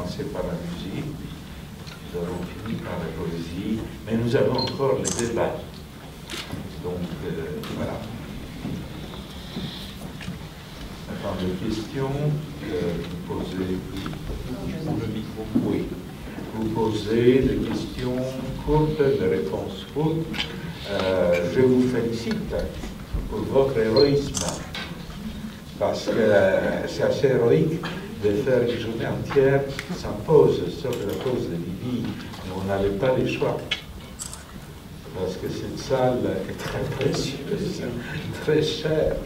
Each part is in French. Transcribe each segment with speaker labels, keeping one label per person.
Speaker 1: commencé par la musique, nous avons fini par la poésie, mais nous avons encore le débat. Donc, voilà. Attends, des questions, vous posez... Oui. Vous posez des questions courtes, des réponses courtes. Je vous félicite pour votre héroïsme, parce que c'est assez héroïque de faire une journée entière sans pause, sauf la pause de midi, mais on n'avait pas le choix. Parce que cette salle est très précieuse, très chère.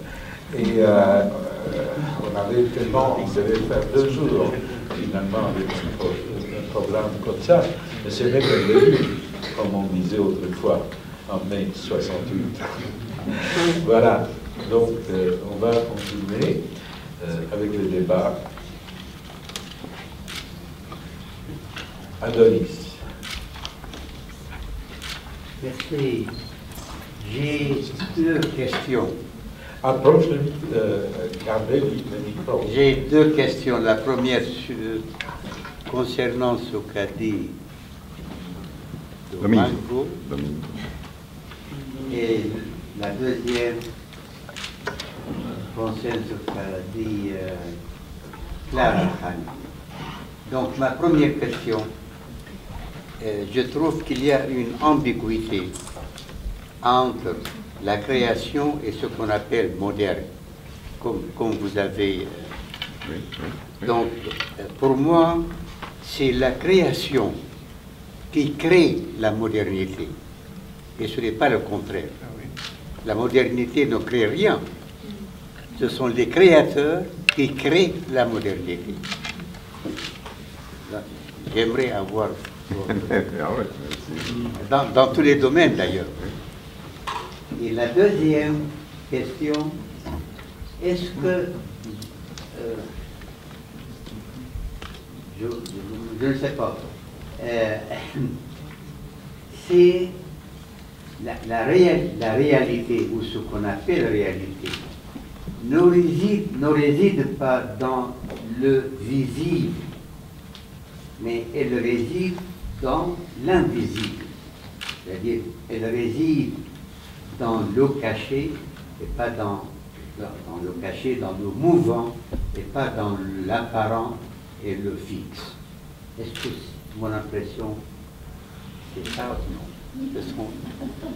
Speaker 1: Et on avait tellement, on devait faire 2 jours, finalement, avec un programme comme ça. Mais c'est même le début, comme on disait autrefois, en mai 68. Voilà, donc on va continuer avec le débat. Adonis.
Speaker 2: Merci. J'ai 2 questions.
Speaker 1: Approche gardez le micro.
Speaker 2: J'ai 2 questions. La première concernant ce qu'a dit Domingo. Et la deuxième concerne ce qu'a dit Clara Khani. Donc ma première question, je trouve qu'il y a une ambiguïté entre la création et ce qu'on appelle moderne, comme vous avez... Donc, pour moi, c'est la création qui crée la modernité, et ce n'est pas le contraire. La modernité ne crée rien. Ce sont les créateurs qui créent la modernité. J'aimerais avoir... dans tous les domaines, d'ailleurs. Et la deuxième question, est-ce que, je ne sais pas, c'est la réalité, ou ce qu'on appelle réalité, ne réside pas dans le visible, mais elle réside dans l'invisible. C'est-à-dire, elle réside dans le caché, et pas dans le caché, dans le mouvant, et pas dans l'apparent et le fixe. Est-ce que mon impression, c'est ça ou non? Ce sont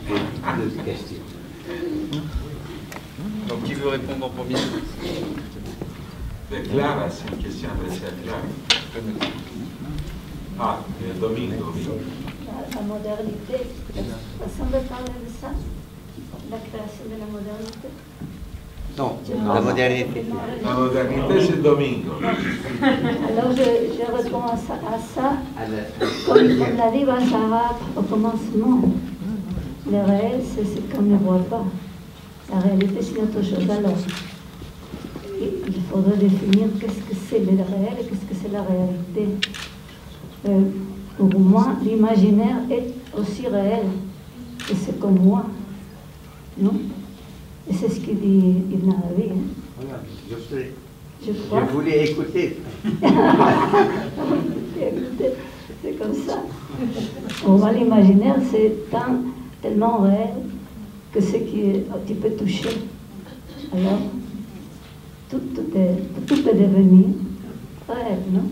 Speaker 2: les 2 questions.
Speaker 3: Donc, qui veut répondre en premier?
Speaker 1: Clara, c'est une question adressée à Clara. Ah, Domingo.
Speaker 4: La modernité, ça semble parler de ça, la création de la modernité.
Speaker 2: Non, la modernité.
Speaker 1: La modernité, c'est Domingo.
Speaker 4: Alors je réponds à ça comme l'a dit Bacharach au commencement. Le réel, c'est ce qu'on ne voit pas. La réalité, c'est autre chose. Alors, il faudrait définir qu'est-ce que c'est le réel et qu'est-ce que c'est la réalité. Pour moi, l'imaginaire est aussi réel que c'est comme moi. Non? Et c'est ce qu'il dit Ibn Arabi. Hein?
Speaker 2: Voilà, je sais.
Speaker 4: Je
Speaker 2: voulais écouter.
Speaker 4: C'est comme ça. Pour moi, l'imaginaire, c'est tellement réel que ce qui est un petit peu touché. Alors, tout est devenu réel, non?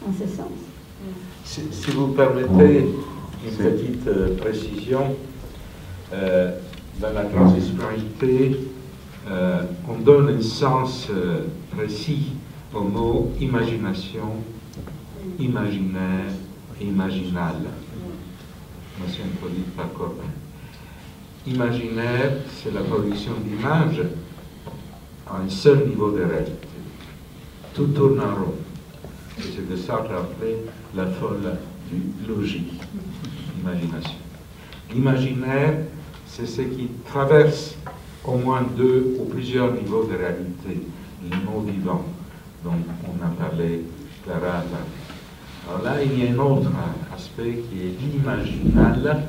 Speaker 4: En ce sens.
Speaker 1: Si vous permettez une petite précision, dans la transdisciplinarité, on donne un sens précis au mot imagination, imaginaire et imaginal. Notion introduite par Corbin. Imaginaire, c'est la production d'images à un seul niveau de réalité. Tout tourne en rond. Et c'est de ça qu'on appelle la folle du logis, imagination. L'imaginaire, c'est ce qui traverse au moins 2 ou plusieurs niveaux de réalité, les mots vivants dont on a parlé Clara. Alors là, il y a un autre aspect qui est l'imaginal,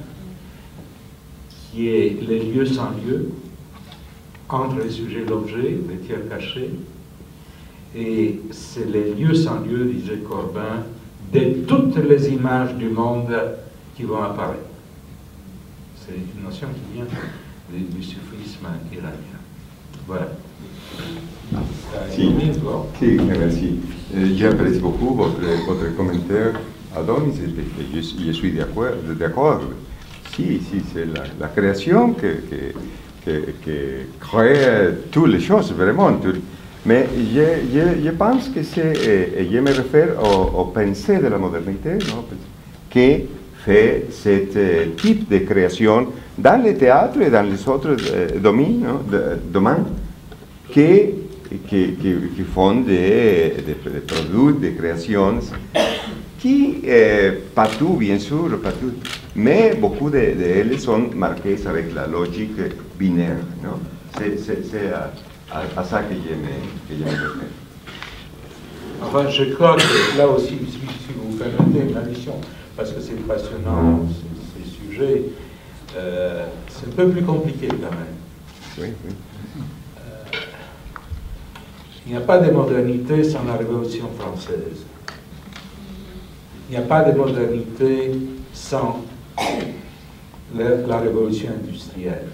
Speaker 1: qui est les lieux sans lieu, entre le sujet et l'objet, les tiers cachés, et c'est les lieux sans lieu, disait Corbin, de toutes les images du monde qui vont apparaître. C'est une notion qui vient du soufisme iranien. Voilà.
Speaker 3: Si, merci. J'apprécie beaucoup votre commentaire, Adonis, et je suis d'accord. Si, c'est la création qui crée toutes les choses, vraiment. Mais je pense que c'est, et je me réfère aux pensées de la modernité, non, qui fait ce type de création dans le théâtre et dans les autres domaines, qui font des produits, des créations, qui, pas tout, bien sûr, pas tout, mais beaucoup d'elles sont marquées avec la logique binaire. Non? C'est à ça que je me réfère.
Speaker 1: Enfin, je crois que là aussi, si vous permettez une addition, parce que c'est passionnant, ces sujets, c'est un peu plus compliqué quand même.
Speaker 3: Oui.
Speaker 1: Il n'y a pas de modernité sans la Révolution française. Il n'y a pas de modernité sans la Révolution industrielle.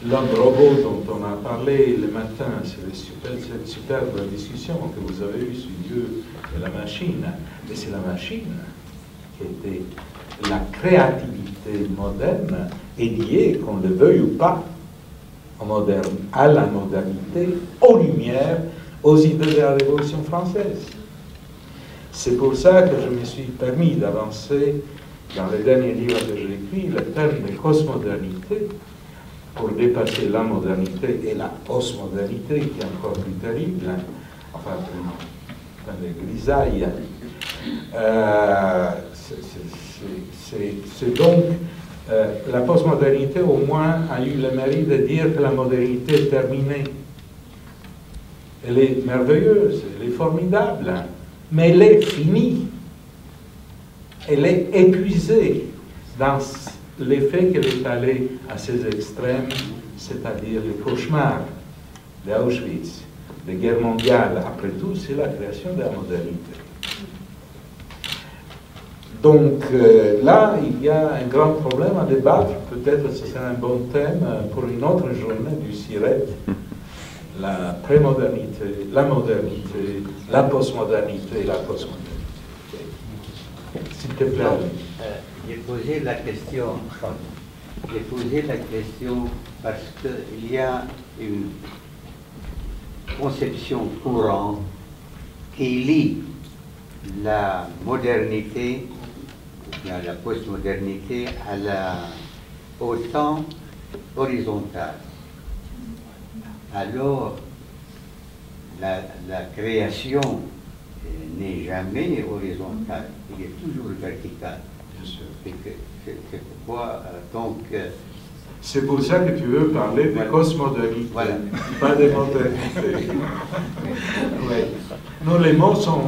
Speaker 1: L'homme robot dont on a parlé le matin, c'est cette superbe discussion que vous avez eue sur Dieu et la machine. Mais c'est la machine qui était la créativité moderne est liée, qu'on le veuille ou pas, à la modernité, aux lumières, aux idées de la Révolution française. C'est pour ça que je me suis permis d'avancer dans le dernier livre que j'ai écrit, le terme de cosmodernité, pour dépasser la modernité et la postmodernité, qui est encore plus terrible, enfin, dans les grisailles. C'est donc, la postmodernité, au moins, a eu le mérite de dire que la modernité est terminée. Elle est merveilleuse, elle est formidable, mais elle est finie. Elle est épuisée dans l'effet qu'elle est allée à ses extrêmes, c'est-à-dire les cauchemars d'Auschwitz, des guerres mondiales. Après tout, c'est la création de la modernité. Donc là, il y a un grand problème à débattre. Peut-être que ce serait un bon thème pour une autre journée du CIRET. La prémodernité, la modernité, la postmodernité et la postmodernité. S'il te plaît.
Speaker 2: J'ai posé la question parce qu'il y a une conception courante qui lie la modernité, la postmodernité, au temps horizontal. Alors, la création n'est jamais horizontale, il est toujours vertical. C'est pourquoi, donc...
Speaker 1: c'est pour ça que tu veux parler de cosmodernité, voilà. Pas de modernité. Oui. Non, les mots sont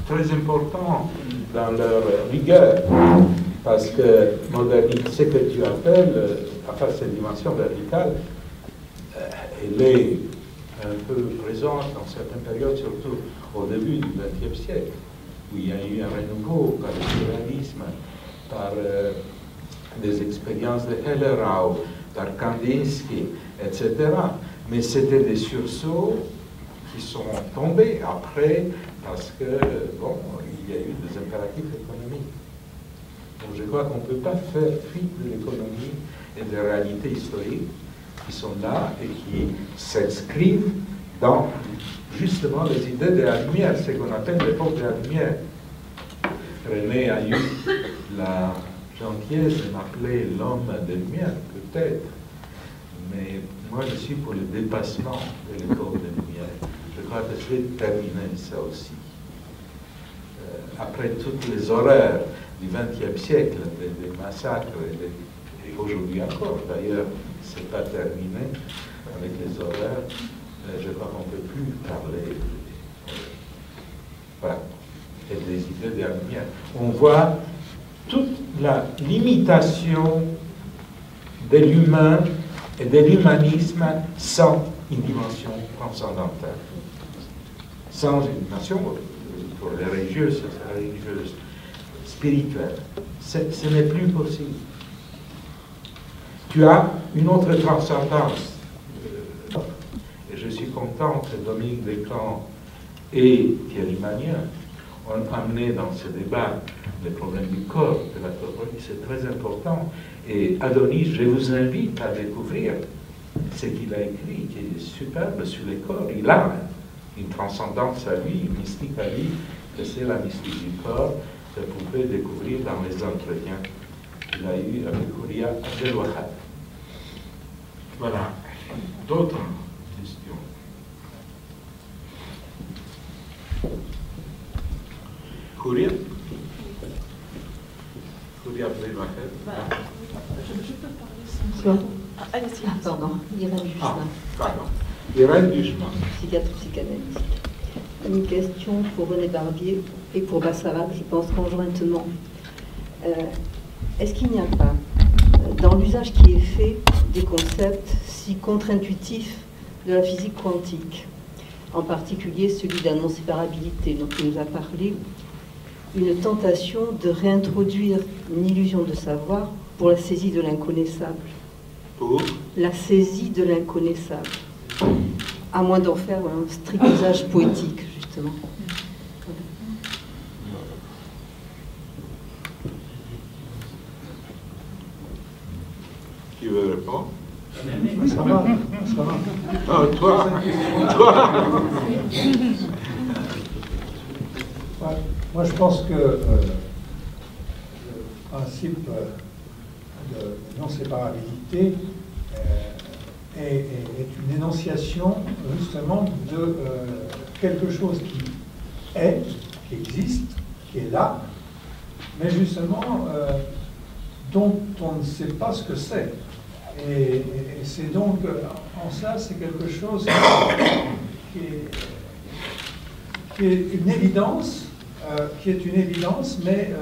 Speaker 1: très importants dans leur rigueur, parce que modernité, ce que tu appelles, enfin, cette dimension verticale, elle est un peu présente dans certaines périodes, surtout au début du XXe siècle, où il y a eu un renouveau par le surréalisme, par des expériences de Hellerau, par Kandinsky, etc. Mais c'était des sursauts qui sont tombés après parce que, bon, il y a eu des impératifs économiques. Donc je crois qu'on ne peut pas faire fi de l'économie et des réalités historiques qui sont là et qui s'inscrivent dans justement les idées de la lumière, ce qu'on appelle l'époque de la lumière. René a eu la gentillesse de m'appeler l'homme de lumière, peut-être, mais moi je suis pour le dépassement de l'époque de lumière. Je crois que c'est terminé ça aussi. Après toutes les horreurs du XXe siècle, des massacres, et aujourd'hui encore, d'ailleurs, c'est pas terminé avec les horreurs, je crois qu'on ne peut plus parler voilà, et des idées de la lumière. On voit toute la limitation de l'humain et de l'humanisme sans une dimension transcendantale. Sans une dimension, pour les religieuses spirituelles, ce n'est plus possible. Tu as une autre transcendance. Et je suis content que Dominique Descamps et Thierry Magnin ont amené dans ce débat les problèmes du corps, de la corporalité. C'est très important. Et Adonis, je vous invite à découvrir ce qu'il a écrit, qui est superbe sur les corps. Il a une transcendance à lui, une mystique à lui, que c'est la mystique du corps, que vous pouvez découvrir dans les entretiens qu'il a eu avec Houria Abdelwahab. Voilà. D'autres questions? Houria? Houria Abdelwahab?
Speaker 5: Je peux parler sans... Allez-y.
Speaker 6: Pardon, Irène Duchemin.
Speaker 1: Pardon. Irène Duchemin.
Speaker 6: Psychiatre psychanalyste. Une question pour René Barbier et pour Bassarab, je pense conjointement. Est-ce qu'il n'y a pas, dans l'usage qui est fait des concepts si contre-intuitifs de la physique quantique, en particulier celui de la non-séparabilité dont il nous a parlé, une tentation de réintroduire une illusion de savoir pour la saisie de l'inconnaissable?
Speaker 1: Pour
Speaker 6: la saisie de l'inconnaissable, à moins d'en faire un strict usage poétique, justement.
Speaker 1: Qui veut répondre?
Speaker 7: Ça va.
Speaker 1: Oh, toi.
Speaker 7: Moi, je pense que le principe de non-séparabilité est une énonciation justement de quelque chose qui existe, qui est là, mais justement dont on ne sait pas ce que c'est. Et c'est donc, en ça, c'est quelque chose qui est une évidence, mais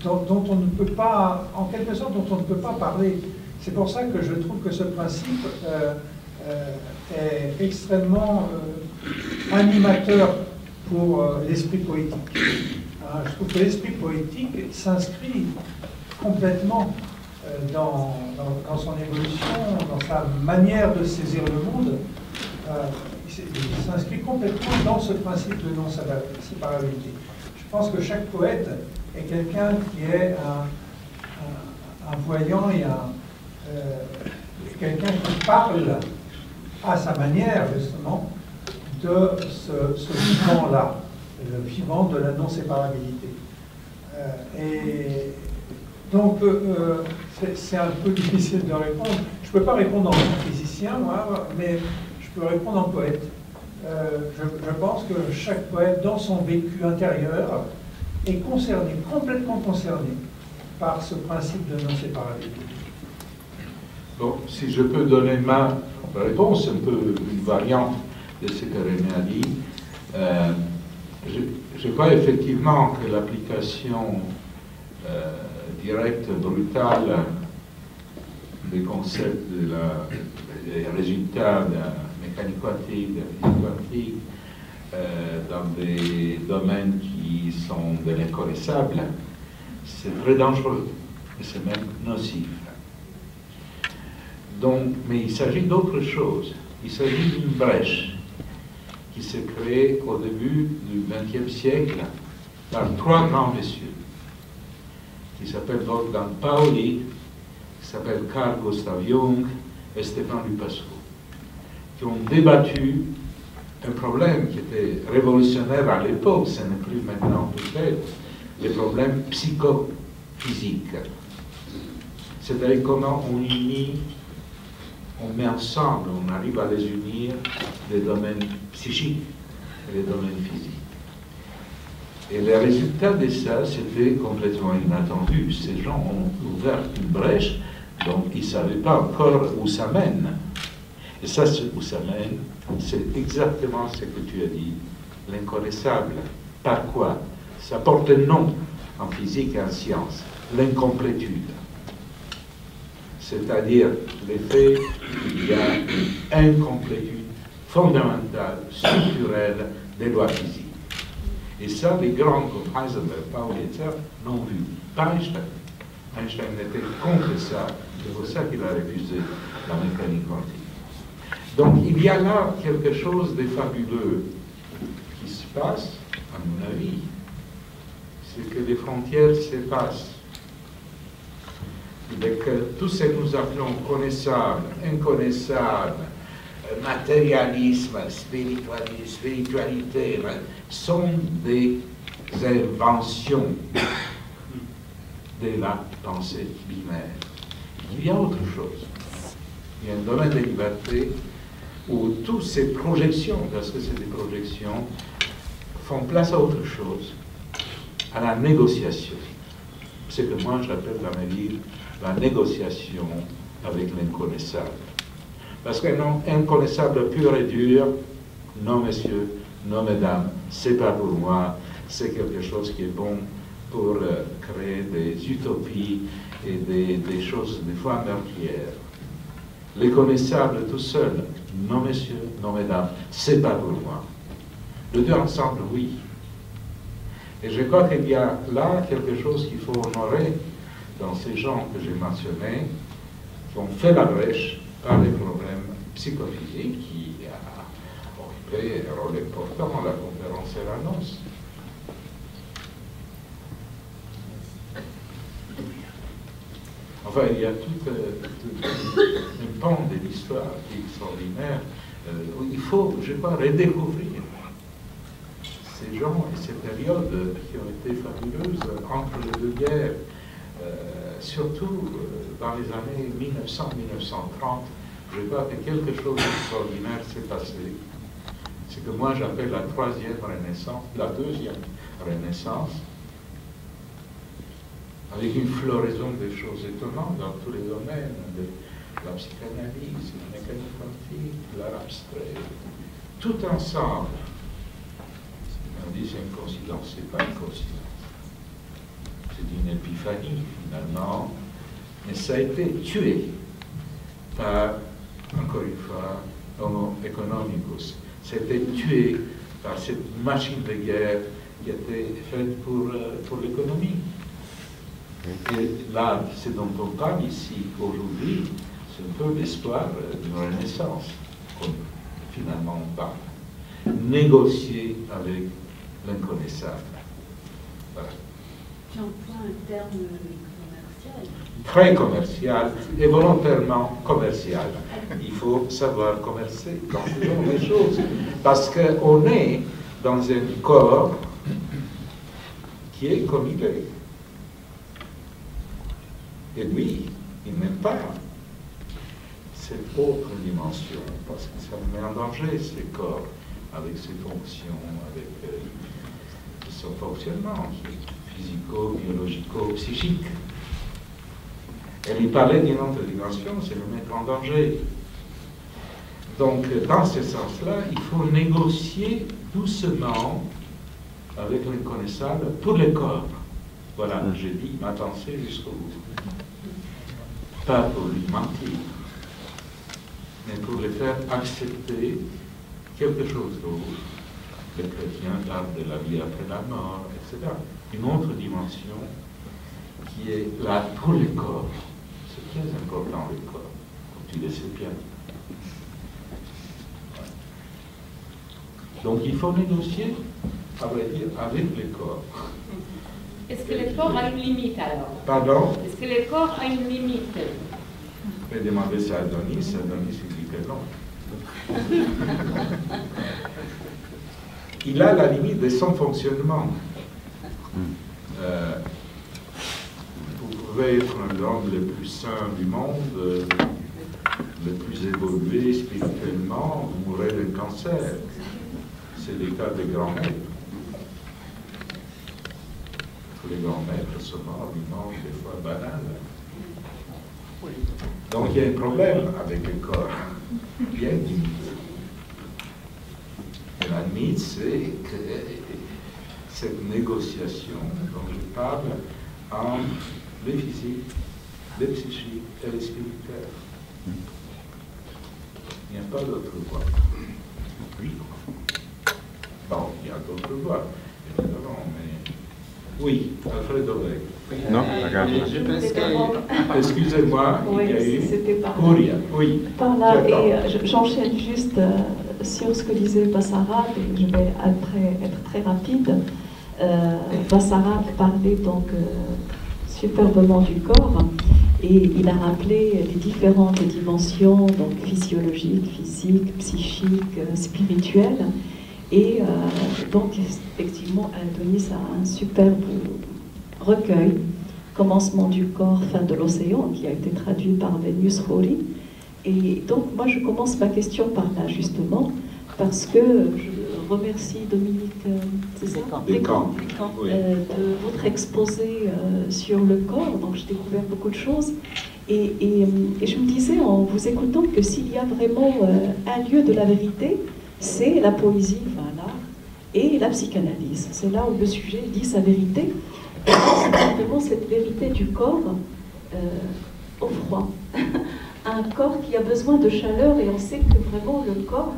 Speaker 7: dont on ne peut pas, en quelque sorte, dont on ne peut pas parler. C'est pour ça que je trouve que ce principe est extrêmement animateur pour l'esprit poétique. Je trouve que l'esprit poétique s'inscrit complètement dans son évolution, dans sa manière de saisir le monde. Il s'inscrit complètement dans ce principe de non-séparabilité. Je pense que chaque poète est quelqu'un qui est un voyant et quelqu'un qui parle à sa manière, justement, de ce vivant-là, le vivant de la non-séparabilité. Et donc, c'est un peu difficile de répondre. Je ne peux pas répondre en physicien, moi, mais je peux répondre en poète. Je pense que chaque poète, dans son vécu intérieur, est concerné, complètement concerné, par ce principe de non-séparabilité.
Speaker 1: Bon, si je peux donner ma réponse, un peu une variante de ce que René a dit. Je crois effectivement que l'application directe, brutale des concepts des résultats de la mécanique quantique, de la physique quantique, dans des domaines qui sont de l'inconnaissable, c'est très dangereux et c'est même nocif. Donc, mais il s'agit d'autre chose. Il s'agit d'une brèche qui s'est créée au début du XXe siècle par trois grands messieurs qui s'appellent Wolfgang Pauli, qui s'appellent Carl Gustav Jung et Stéphane Lupasco, qui ont débattu un problème qui était révolutionnaire à l'époque, ce n'est plus maintenant peut-être, les problèmes psychophysiques. C'est-à-dire comment on unit, on met ensemble, on arrive à les unir, les domaines psychiques et les domaines physiques. Et le résultat de ça, c'était complètement inattendu. Ces gens ont ouvert une brèche, donc ils ne savaient pas encore où ça mène. Et ça, où ça mène, c'est exactement ce que tu as dit, l'inconnaissable. Par quoi? Ça porte un nom en physique et en science, l'incomplétude. C'est-à-dire l'effet qu'il y a incomplétude fondamentale, structurelle des lois physiques. Et ça, les grands comme Heisenberg, Pauli, etc., n'ont vu. Pas Einstein. Einstein était contre ça, c'est pour ça qu'il a refusé la mécanique quantique. Donc il y a là quelque chose de fabuleux qui se passe, à mon avis, c'est que les frontières s'effacent. Et que tout ce que nous appelons connaissable, inconnaissable, matérialisme, spiritualité, sont des inventions de la pensée binaire. Il y a autre chose. Il y a un domaine de liberté où toutes ces projections, parce que c'est des projections, font place à autre chose, à la négociation. C'est que moi j'appelle dans ma vie la négociation avec l'inconnaissable. Parce qu'un inconnaissable pur et dur, non messieurs, non mesdames, c'est pas pour moi, c'est quelque chose qui est bon pour créer des utopies et des choses des fois meurtrières. Les connaissables tout seuls, non messieurs, non mesdames, c'est pas pour moi. Les deux ensemble, oui. Et je crois qu'il y a là quelque chose qu'il faut honorer dans ces gens que j'ai mentionnés, qui ont fait la brèche par les problèmes psychophysiques qui ont occupé un rôle important dans la conférence Eranos. Enfin, il y a tout un pan de l'histoire qui est extraordinaire. Il faut, je crois, redécouvrir ces gens et ces périodes qui ont été fabuleuses entre les deux guerres, surtout dans les années 1900-1930. Je crois que quelque chose d'extraordinaire s'est passé. C'est que moi j'appelle la troisième Renaissance, la deuxième Renaissance, avec une floraison des choses étonnantes dans tous les domaines, de la psychanalyse, la mécanique quantique, l'art abstrait, tout ensemble. On dit c'est une coïncidence, c'est pas une coïncidence. C'est une épiphanie finalement, mais ça a été tué par, encore une fois, Homo economicus. Ça a été tué par cette machine de guerre qui a été faite pour l'économie. Et là, ce dont on parle ici aujourd'hui, c'est un peu l'espoir d'une renaissance, comme finalement on parle. Négocier avec l'inconnaissable. Voilà.
Speaker 8: Tu emploies un terme commercial.
Speaker 1: Très commercial et volontairement commercial. Il faut savoir commercer dans ce genre de choses. Parce qu'on est dans un corps qui est comme il est. Et lui, il n'aime pas cette autre dimension, parce que ça met en danger ces corps, avec ses fonctions, avec son fonctionnement physico-biologico-psychique. Et lui parler d'une autre dimension, c'est le mettre en danger. Donc, dans ce sens-là, il faut négocier doucement avec l'inconnaissable pour le corps. Voilà, j'ai dit ma pensée jusqu'au bout. Pas pour lui mentir, mais pour le faire accepter quelque chose d'autre. Les chrétiens parlent de la vie après la mort, etc. Une autre dimension qui est là pour le corps. C'est très important, le corps, comme tu le sais bien. Donc il faut négocier, à vrai dire, avec le corps.
Speaker 8: Est-ce que le corps a une limite alors?
Speaker 1: Pardon?
Speaker 8: Est-ce que le corps a une limite?
Speaker 1: Je vais demander ça à Adonis, Adonis il dit que non. Il a la limite de son fonctionnement. Vous pouvez être l'homme le plus sain du monde, le plus évolué spirituellement, vous mourrez d'un cancer. C'est le cas des grands maîtres. Les grands maîtres sont morts d'une mort des fois banale. Donc il y a un problème avec le corps. Il y a une limite. Et la limite, c'est que cette négociation dont je parle entre les physiques, les psychiques et les spirituels. Il n'y a pas d'autre voie. Oui. Bon, il y a d'autres voies, évidemment, mais... Oui, Alfredo.
Speaker 3: Non, regarde.
Speaker 1: Je pense que... Excusez-moi,
Speaker 5: Oui,
Speaker 1: il y a eu...
Speaker 5: c'était par là.
Speaker 1: Pouria, oui.
Speaker 5: Par là,
Speaker 1: D'accord.
Speaker 5: et j'enchaîne juste sur ce que disait Basarab, et je vais après être très rapide. Basarab parlait donc superbement du corps, et il a rappelé les différentes dimensions, donc physiologiques, physiques, psychiques, spirituelles. Et donc, effectivement, Adonis a un superbe recueil, Commencement du corps, fin de l'océan, qui a été traduit par Vénus Khoury. Et donc, moi, je commence ma question par là, justement, parce que je remercie Dominique
Speaker 1: Descamps. Oui.
Speaker 5: De votre exposé sur le corps. Donc, j'ai découvert beaucoup de choses. Et je me disais, en vous écoutant, que s'il y a vraiment un lieu de la vérité, c'est la poésie, enfin l'art, et la psychanalyse. C'est là où le sujet dit sa vérité. Et c'est simplement cette vérité du corps au froid. Un corps qui a besoin de chaleur, et on sait que vraiment le corps...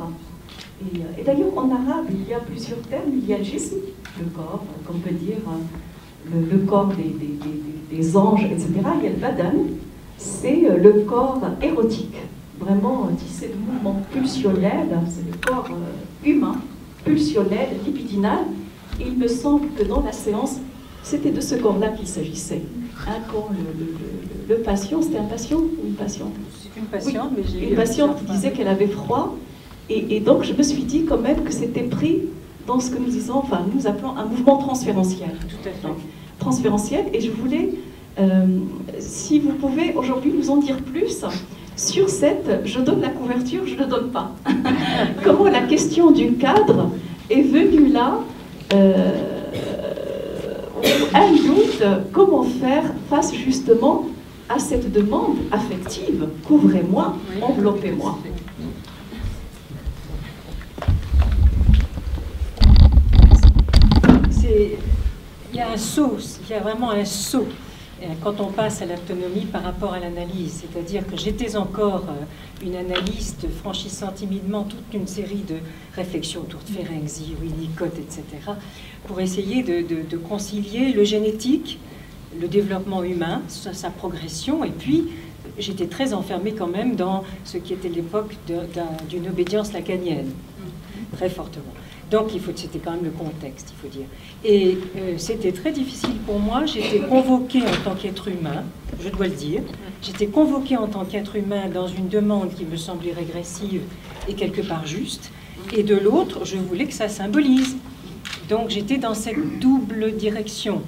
Speaker 5: Et d'ailleurs, en arabe, il y a plusieurs termes. Il y a le jism, le corps, qu'on peut dire le corps des anges, etc. Il y a le badan, c'est le corps érotique. Vraiment, tissé de mouvements pulsionnels, c'est le corps humain, pulsionnel, libidinal. Et il me semble que dans la séance, c'était de ce corps-là qu'il s'agissait. Quand le patient, c'était un patient ou une patiente?
Speaker 9: C'est une patiente,
Speaker 5: oui,
Speaker 9: mais j'ai...
Speaker 5: Une patiente qui disait qu'elle avait froid, et donc je me suis dit quand même que c'était pris dans ce que nous disons, enfin nous appelons un mouvement transférentiel.
Speaker 9: Tout à fait.
Speaker 5: Donc, transférentiel, et je voulais, si vous pouvez aujourd'hui nous en dire plus sur cette, je donne la couverture, je ne donne pas. Comment la question du cadre est venue là, un doute, comment faire face justement à cette demande affective, couvrez-moi, enveloppez-moi.
Speaker 9: Il y a un saut, il y a vraiment un saut quand on passe à l'autonomie par rapport à l'analyse. C'est-à-dire que j'étais encore une analyste franchissant timidement toute une série de réflexions autour de Ferenczi, Winnicott, etc., pour essayer de concilier le génétique, le développement humain, sa progression, et puis j'étais très enfermée quand même dans ce qui était l'époque d'une obédience lacanienne, très fortement. Donc c'était quand même le contexte, il faut dire. Et c'était très difficile pour moi. J'étais convoquée en tant qu'être humain, je dois le dire. J'étais convoquée en tant qu'être humain dans une demande qui me semblait régressive et quelque part juste. Et de l'autre, je voulais que ça symbolise. Donc j'étais dans cette double direction.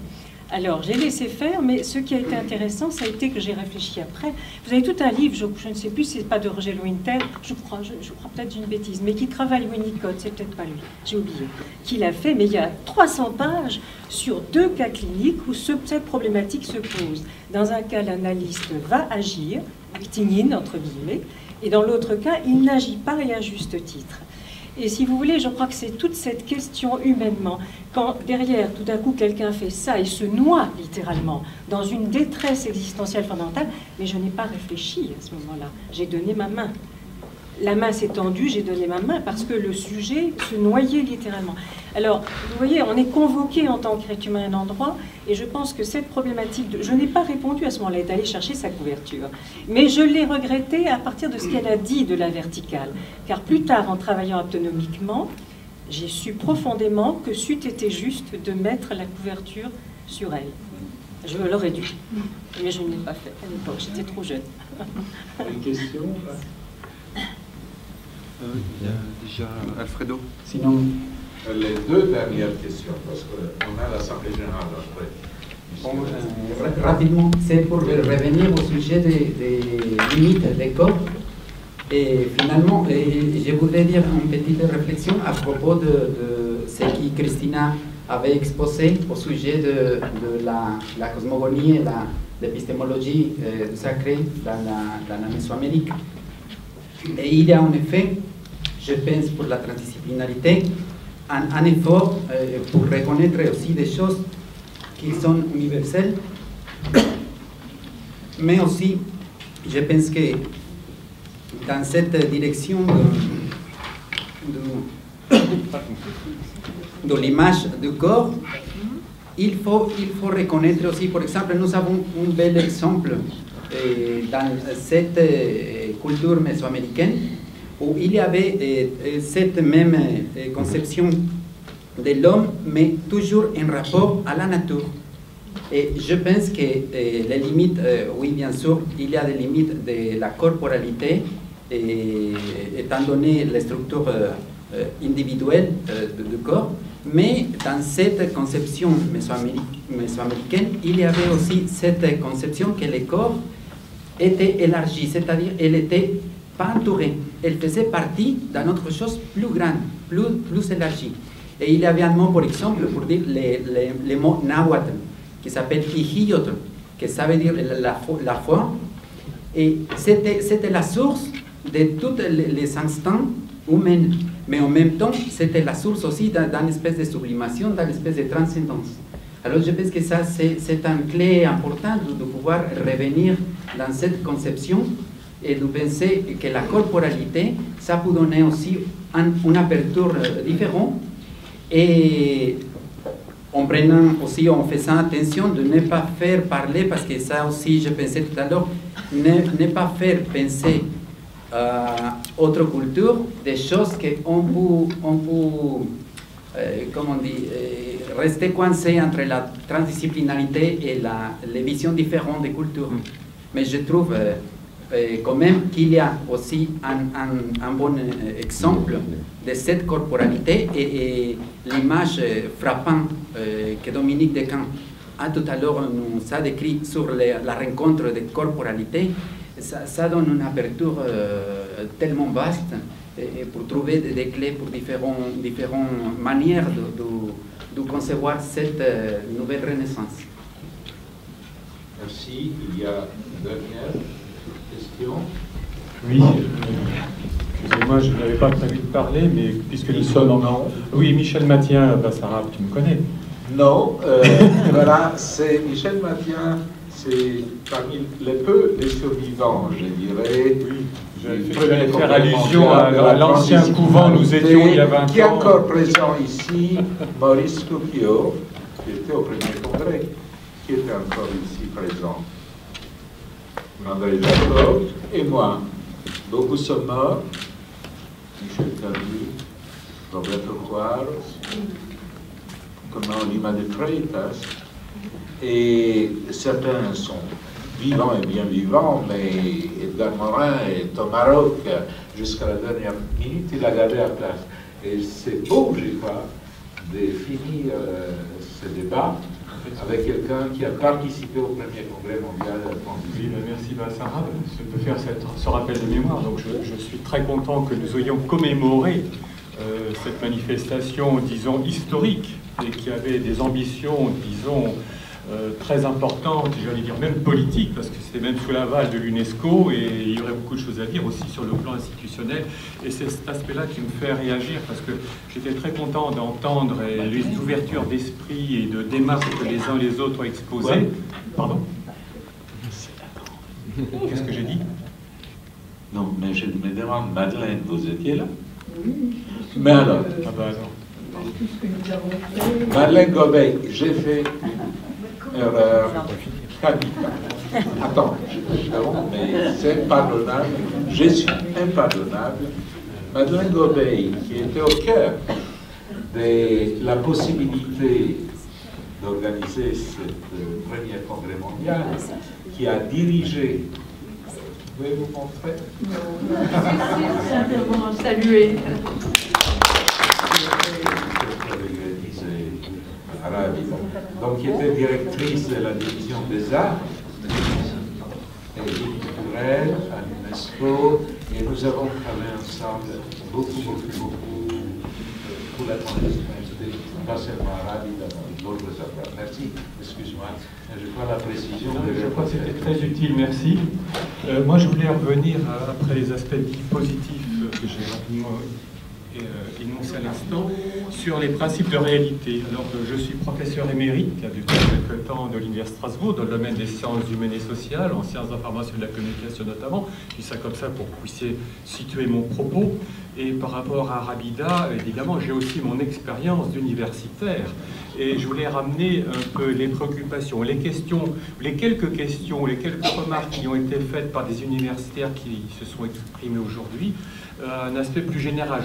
Speaker 9: Alors, j'ai laissé faire, mais ce qui a été intéressant, ça a été que j'ai réfléchi après. Vous avez tout un livre, je ne sais plus si c'est pas de Roger Lointel, je crois peut-être une bêtise, mais qui travaille Winnicott, c'est peut-être pas lui, j'ai oublié, qui l'a fait, mais il y a 300 pages sur 2 cas cliniques où cette problématique se pose. Dans un cas, l'analyste va agir, acting in, entre guillemets, et dans l'autre cas, il n'agit pas et à juste titre. Et si vous voulez, je crois que c'est toute cette question humainement, quand derrière, tout d'un coup, quelqu'un fait ça et se noie littéralement dans une détresse existentielle fondamentale, mais je n'ai pas réfléchi à ce moment-là. J'ai donné ma main. La main s'est tendue, j'ai donné ma main parce que le sujet se noyait littéralement. Alors, vous voyez, on est convoqué en tant qu'être humain à un endroit, et je pense que cette problématique, je n'ai pas répondu à ce moment-là, elle est allée chercher sa couverture. Mais je l'ai regretté à partir de ce qu'elle a dit de la verticale. Car plus tard, en travaillant autonomiquement, j'ai su profondément que c'eût été juste de mettre la couverture sur elle. Je l'aurais dû, mais je ne l'ai pas fait à l'époque, j'étais trop jeune.
Speaker 1: Une question?
Speaker 3: Il y a déjà Alfredo.
Speaker 7: Sinon,
Speaker 1: les 2 dernières questions, parce qu'on a l'Assemblée générale après.
Speaker 10: Bon, rapidement, c'est pour revenir au sujet des limites des corps. Et finalement, je voudrais dire une petite réflexion à propos de ce que Christina avait exposé au sujet de la cosmogonie et l'épistémologie du sacré dans la Mésoamérique. Et il y a en effet, je pense pour la transdisciplinarité, un effort pour reconnaître aussi des choses qui sont universelles, mais aussi, je pense que dans cette direction de l'image du corps, il faut reconnaître aussi, par exemple, nous avons un bel exemple dans cette culture mésoaméricaine où il y avait cette même conception de l'homme, mais toujours en rapport à la nature. Et je pense que les limites, oui bien sûr, il y a des limites de la corporalité, étant donné les structures individuelles du corps, mais dans cette conception mésoaméricaine, il y avait aussi cette conception que le corps était élargi, c'est-à-dire elle n'était pas entourée, elle faisait partie d'une autre chose plus grande, plus élargie. Et il y avait un mot, par exemple, pour dire les mots nahuatl, qui s'appelle Ijiyotl, que ça veut dire la foi, et c'était la source de tous les instants humains, mais en même temps, c'était la source aussi d'une espèce de sublimation, d'une espèce de transcendance. Alors je pense que ça, c'est une clé importante de pouvoir revenir dans cette conception et de penser que la corporalité, ça peut donner aussi une aperture différente, et en prenant aussi, en faisant attention de ne pas faire parler, parce que ça aussi, je pensais tout à l'heure, ne pas faire penser autre culture, des choses qu'on peut comment on dit, rester coincé entre la transdisciplinarité et les visions différentes des cultures. Mais je trouve quand même qu'il y a aussi un bon exemple de cette corporalité et l'image frappante que Dominique Descamps a tout à l'heure nous a décrit sur la rencontre de corporalité. Ça donne une aperture tellement vaste pour trouver des clés pour différentes manières de concevoir cette nouvelle renaissance.
Speaker 1: Merci. Il y a une dernière question.
Speaker 11: Oui, excusez-moi, je n'avais pas prévu de parler, mais puisque nous sommes en... Oui, Michel Mathien, Bassarab, tu me connais?
Speaker 1: Non, voilà, c'est Michel Mathien. C'est parmi les survivants, je dirais. Oui,
Speaker 11: j'allais faire allusion à l'ancien couvent où nous étions il y a 20 ans.
Speaker 1: Qui est encore présent ici, Maurice Coquillot, qui était au premier congrès, qui était encore ici présent. André Jacob et moi. Beaucoup sont morts. Michel Camus, Roberto Juarez, comment Lima de Freitas. Et certains sont vivants et bien vivants, mais Edgar Morin et Thomas Rock, jusqu'à la dernière minute, il a gardé la place. Et c'est beau, je crois, de finir ce débat avec quelqu'un qui a participé au premier congrès mondial.
Speaker 11: Oui, merci Bassarab, ça peut faire ce rappel de mémoire. Donc je suis très content que nous ayons commémoré cette manifestation, disons, historique, et qui avait des ambitions, disons, très importante, j'allais dire même politique, parce que c'était même sous l'aval de l'UNESCO, et il y aurait beaucoup de choses à dire aussi sur le plan institutionnel. Et c'est cet aspect-là qui me fait réagir, parce que j'étais très content d'entendre les ouvertures d'esprit et de démarches que les uns et les autres ont exposées. Ouais. Pardon? Qu'est-ce que j'ai dit?
Speaker 1: Non, mais je me demande, Madeleine, vous étiez là? Oui. Mais alors?
Speaker 11: Ah bah alors.
Speaker 1: Madeleine Gobey, j'ai fait erreur capitale. Attends, mais c'est pardonnable, je suis impardonnable. Madeleine Gobey, qui était au cœur de la possibilité d'organiser ce premier congrès mondial, qui a dirigé. Vous pouvez vous montrer?
Speaker 8: Non, simplement saluer.
Speaker 1: Donc, qui était directrice de la division des arts et culturelle à l'UNESCO, et nous avons travaillé ensemble beaucoup pour la transmission, pas seulement arabe, d'autres affaires. Merci, excuse-moi, je crois la précision.
Speaker 11: Je crois que c'était très utile, merci. Moi, je voulais revenir après les aspects positifs que j'ai rapidement énoncé à l'instant, sur les principes de réalité. Alors que je suis professeur émérite depuis quelques temps de l'Université de Strasbourg, dans le domaine des sciences humaines et sociales, en sciences d'information et de la communication notamment. Je dis ça comme ça pour que vous puissiez situer mon propos. Et par rapport à Rabida, évidemment, j'ai aussi mon expérience d'universitaire. Et je voulais ramener un peu les préoccupations, les questions, les quelques questions, les quelques remarques qui ont été faites par des universitaires qui se sont exprimés aujourd'hui, un aspect plus général.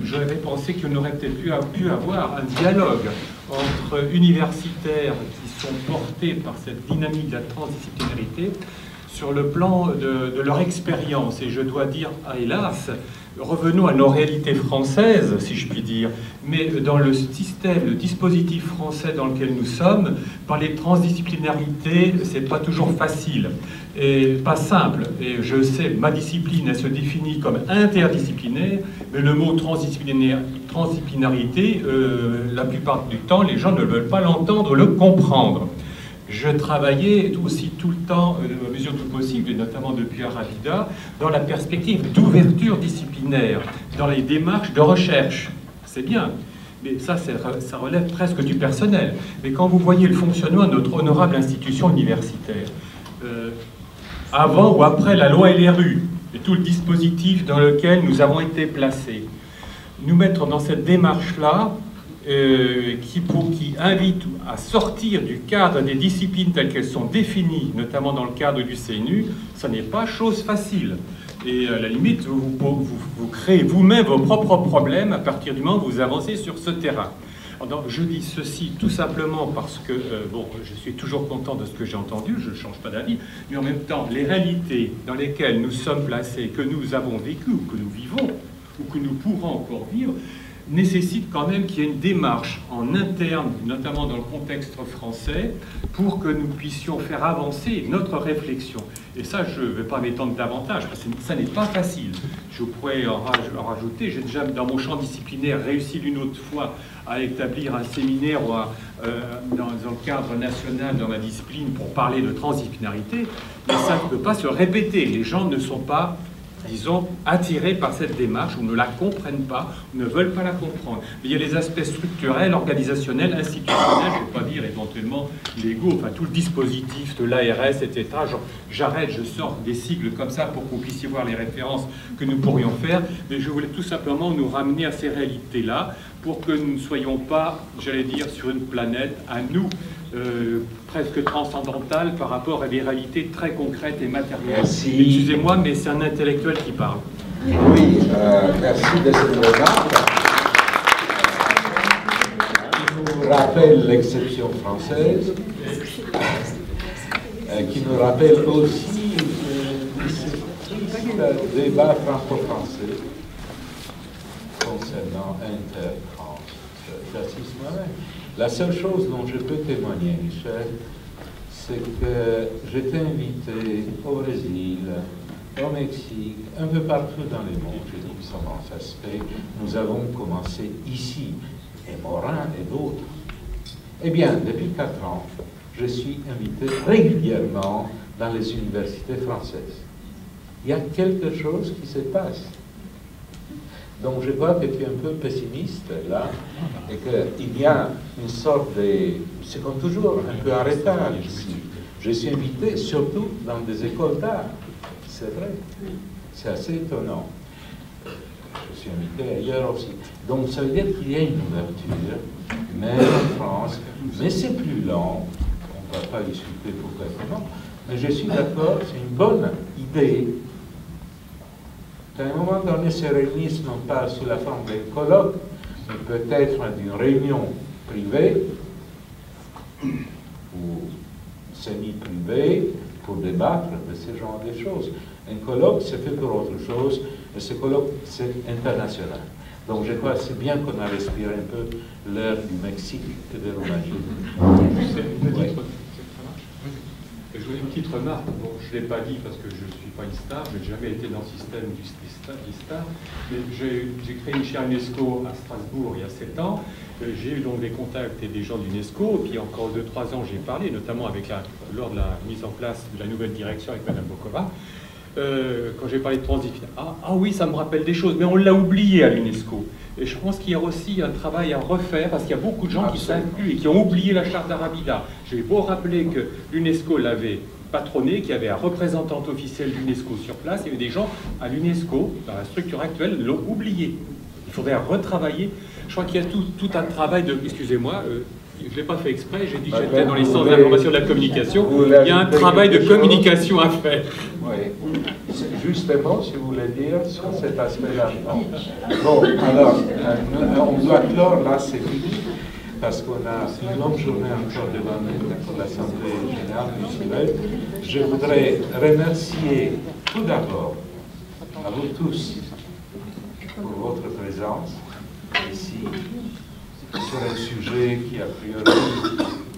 Speaker 11: J'aurais pensé qu'on aurait peut-être pu avoir un dialogue entre universitaires qui sont portés par cette dynamique de la transdisciplinarité sur le plan de leur expérience. Et je dois dire, hélas, revenons à nos réalités françaises, si je puis dire, mais dans le système, le dispositif français dans lequel nous sommes, parler de transdisciplinarité, c'est pas toujours facile et pas simple. Et je sais, ma discipline, elle se définit comme interdisciplinaire, mais le mot transdisciplinarité, la plupart du temps, les gens ne veulent pas l'entendre, le comprendre. Je travaillais aussi tout le temps, à mesure du possible, et notamment depuis Rabida, dans la perspective d'ouverture disciplinaire, dans les démarches de recherche. C'est bien, mais ça relève presque du personnel. Mais quand vous voyez le fonctionnement de notre honorable institution universitaire, avant ou après la loi LRU, et tout le dispositif dans lequel nous avons été placés, nous mettre dans cette démarche-là, qui invite à sortir du cadre des disciplines telles qu'elles sont définies, notamment dans le cadre du CNU, ça n'est pas chose facile. Et à la limite, vous créez vous-même vos propres problèmes à partir du moment où vous avancez sur ce terrain. Alors, je dis ceci tout simplement parce que, bon, je suis toujours content de ce que j'ai entendu, je ne change pas d'avis, mais en même temps, les réalités dans lesquelles nous sommes placés, que nous avons vécues, ou que nous vivons, ou que nous pourrons encore vivre, nécessite quand même qu'il y ait une démarche en interne, notamment dans le contexte français, pour que nous puissions faire avancer notre réflexion. Et ça, je ne vais pas m'étendre davantage, parce que ça n'est pas facile. Je pourrais en rajouter, j'ai déjà, dans mon champ disciplinaire, réussi l'une autre fois à établir un séminaire dans le cadre national dans ma discipline pour parler de transdisciplinarité, mais ça ne peut pas se répéter. Les gens ne sont pas, disons, attirés par cette démarche, ou ne la comprennent pas, ou ne veulent pas la comprendre. Mais il y a les aspects structurels, organisationnels, institutionnels, je ne vais pas dire éventuellement légaux, enfin tout le dispositif de l'ARS, etc. J'arrête, je sors des sigles comme ça pour que vous puissiez voir les références que nous pourrions faire, mais je voulais tout simplement nous ramener à ces réalités-là, pour que nous ne soyons pas, j'allais dire, sur une planète, à nous, presque transcendantale par rapport à des réalités très concrètes et matérielles.
Speaker 1: Merci.
Speaker 11: Excusez-moi, mais c'est un intellectuel qui parle.
Speaker 1: Oui, merci de cette remarque. Qui nous rappelle l'exception française, qui nous rappelle aussi ce débat franco-français concernant inter-France. J'assiste moi-même. La seule chose dont je peux témoigner, Michel, c'est que j'étais invité au Brésil, au Mexique, un peu partout dans le monde. Je dis comment ça se fait. Nous avons commencé ici, et Morin et d'autres. Eh bien, depuis 4 ans, je suis invité régulièrement dans les universités françaises. Il y a quelque chose qui se passe. Donc je vois que tu es un peu pessimiste là, et qu'il y a une sorte de... C'est comme toujours, un peu en retard ici. Je suis invité surtout dans des écoles d'art, c'est vrai. C'est assez étonnant. Je suis invité ailleurs aussi. Donc ça veut dire qu'il y a une ouverture, même en France, mais c'est plus lent. On ne va pas discuter pourquoi comment, mais je suis d'accord, c'est une bonne idée. À un moment donné, se réunissent non pas sous la forme d'un colloque, mais peut-être d'une réunion privée ou semi-privée pour débattre de ce genre de choses. Un colloque, c'est fait pour autre chose, et ce colloque, c'est international. Donc je crois que c'est bien qu'on a respiré un peu l'air du Mexique et de l'Uruguay.
Speaker 11: Je voulais une petite remarque. Bon, je ne l'ai pas dit parce que je ne suis pas une star, je n'ai jamais été dans le système des stars. Mais j'ai créé une chaire UNESCO à Strasbourg il y a 7 ans. J'ai eu donc des contacts et des gens d'UNESCO. Et puis encore 2-3 ans, j'ai parlé, notamment lors de la mise en place de la nouvelle direction avec Mme Bokova. Quand j'ai parlé de transdisciplinarité, ah oui, ça me rappelle des choses, mais on l'a oublié à l'UNESCO. Et je pense qu'il y a aussi un travail à refaire, parce qu'il y a beaucoup de gens qui s'incluent et qui ont oublié la charte d'Arabida. J'ai beau rappeler que l'UNESCO l'avait patronné, qu'il y avait un représentant officiel d'UNESCO sur place, il y avait des gens à l'UNESCO, dans la structure actuelle, l'ont oublié. Il faudrait retravailler. Je crois qu'il y a tout un travail de... Excusez-moi, je ne l'ai pas fait exprès, j'ai dit que j'étais dans les sciences de l'information et de la communication. Il y a un travail de communication à faire.
Speaker 1: Oui. Justement, si vous voulez dire, sur cet aspect-là. Bon, alors, on doit clore, là, c'est fini, parce qu'on a une longue journée encore devant nous pour l'Assemblée générale mutuelle. Je voudrais remercier tout d'abord à vous tous pour votre présence ici sur un sujet qui, a priori,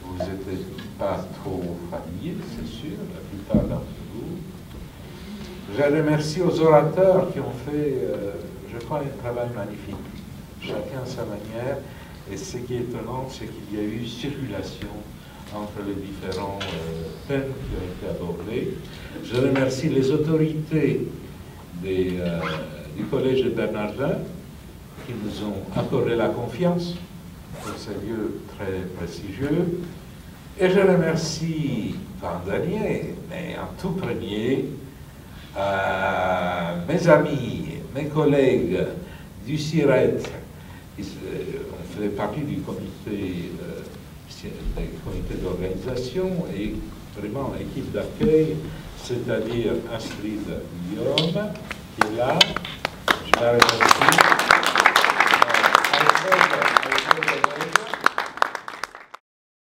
Speaker 1: vous n'êtes pas trop familier, c'est sûr, la plupart d'entre vous. Je remercie aux orateurs qui ont fait, je crois, un travail magnifique, chacun à sa manière. Et ce qui est étonnant, c'est qu'il y a eu circulation entre les différents thèmes qui ont été abordés. Je remercie les autorités du Collège de Bernardin qui nous ont accordé la confiance pour ce lieu très prestigieux. Et je remercie, pas en dernier, mais en tout premier, mes amis, mes collègues du CIRET, qui on fait partie du comité d'organisation et vraiment l'équipe d'accueil, c'est-à-dire Astrid Guillaume, qui est là. Je la remercie.